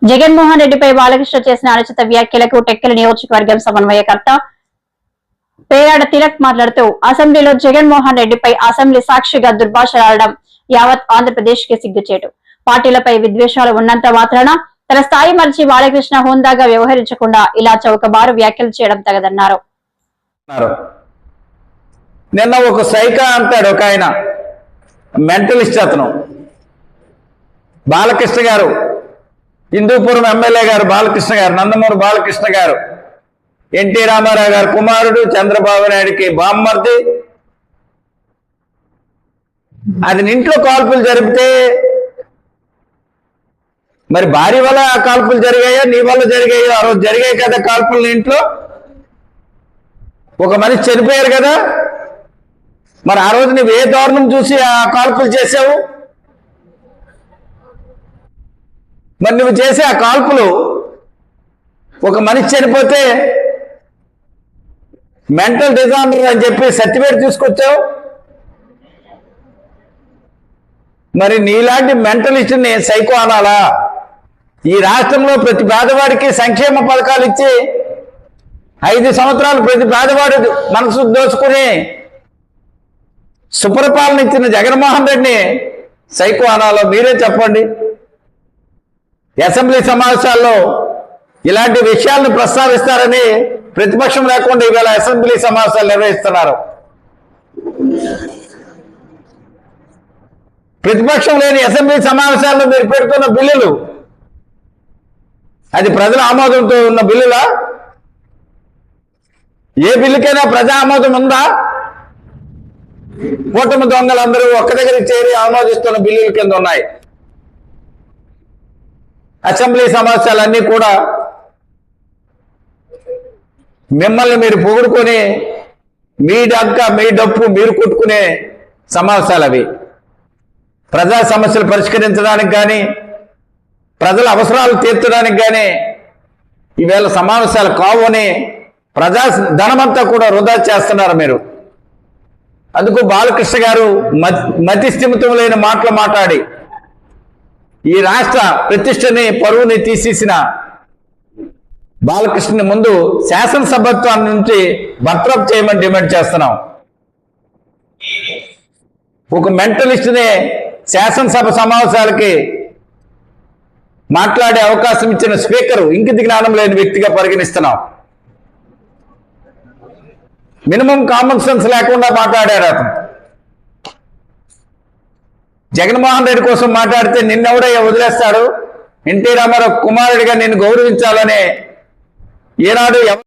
జగన్మోహన్ రెడ్డిపై బాలకృష్ణ చేసిన అనుచిత వ్యాఖ్యలకు టెక్కలి నియోజకవర్గం సమన్వయకర్త పేరాడ తిలక్ మాట్లాడుతూ అసెంబ్లీలో జగన్మోహన్ రెడ్డిపై అసెంబ్లీ సాక్షిగా దుర్భాషలాడడం యావత్ ఆంధ్రప్రదేశ్ కి సిగ్గుచేటు. పార్టీలపై విద్వేషాలు ఉన్నంత మాత్రాన తన స్థాయి మరిచి బాలకృష్ణ హోందాగా వ్యవహరించకుండా ఇలా చౌకబారు వ్యాఖ్యలు చేయడం తగదన్నారు. నిన్న ఒక సైకా అంటాడు ఒక ఆయన మెంటలిస్ట్, అతను బాలకృష్ణ గారు, హిందూపురం ఎమ్మెల్యే గారు బాలకృష్ణ గారు, నందమూరి బాలకృష్ణ గారు ఎన్టీ రామారావు గారు కుమారుడు, చంద్రబాబు నాయుడికి బామ్మర్ది. అది ఇంట్లో కాల్పులు జరిపితే మరి భార్య వల్ల కాల్పులు జరిగాయా, నీ వల్ల జరిగాయో? ఆ రోజు జరిగాయి కదా కాల్పులు ఇంట్లో, ఒక మనిషి చనిపోయారు కదా. మరి ఆ రోజు నువ్వు ఏ దారుణం చూసి ఆ కాల్పులు చేసావు? మరి నువ్వు చేసే ఆ కాల్పులు ఒక మనిషి చనిపోతే మెంటల్ డిజార్డర్ అని చెప్పి సర్టిఫికేట్ తీసుకొచ్చావు. మరి నీలాంటి మెంటలిస్ట్ని సైకో అనాలా? ఈ రాష్ట్రంలో ప్రతి పేదవాడికి సంక్షేమ పథకాలు ఇచ్చి 5 సంవత్సరాలు ప్రతి పేదవాడు మనసు దోచుకుని సుపరిపాలన ఇచ్చిన జగన్మోహన్ రెడ్డిని సైకో అనాలో మీరే చెప్పండి. అసెంబ్లీ సమావేశాల్లో ఇలాంటి విషయాలను ప్రస్తావిస్తారని ప్రతిపక్షం లేకుండా ఇవాళ అసెంబ్లీ సమావేశాలు నిర్వహిస్తున్నారు. ప్రతిపక్షం లేని అసెంబ్లీ సమావేశాల్లో మీరు పెడుతున్న బిల్లులు అది ప్రజల ఆమోదంతో ఉన్న బిల్లులా? ఏ బిల్లుకైనా ప్రజా ఆమోదం ఉందా? కూటమి దొంగలందరూ ఒక్క దగ్గర చేరి ఆమోదిస్తున్న బిల్లుల కింద ఉన్నాయి. అసెంబ్లీ సమావేశాలన్నీ కూడా మిమ్మల్ని మీరు పొగుడుకొని మీ డక్క మీ డప్పు మీరు కొట్టుకునే సమావేశాలు అవి. ప్రజా సమస్యలు పరిష్కరించడానికి కానీ ప్రజల అవసరాలు తీర్చడానికి కానీ ఈవేళ సమావేశాలు కావని ప్రజా ధనమంతా కూడా వృధా చేస్తున్నారు మీరు. అందుకు బాలకృష్ణ గారు మతి స్థిమితం లేని మాటలు మాట్లాడి ఈ రాష్ట్ర ప్రతిష్టని పరువుని తీసేసిన బాలకృష్ణని ముందు శాసనసభత్వాన్ని నుంచి బర్తరఫ్ చేయమని డిమాండ్ చేస్తున్నాం. ఒక మెంటలిస్ట్ని శాసనసభ సమావేశాలకి మాట్లాడే అవకాశం ఇచ్చిన స్పీకరు ఇంకిత జ్ఞానం లేని వ్యక్తిగా పరిగణిస్తున్నాం. మినిమం కామన్ సెన్స్ లేకుండా మాట్లాడారు అతను. జగన్మోహన్ రెడ్డి కోసం మాట్లాడితే నిన్నెవడయ్యా వదిలేస్తాడు? ఎన్టీ రామారావు కుమారుడిగా నిన్ను గౌరవించాలనే ఈనాడు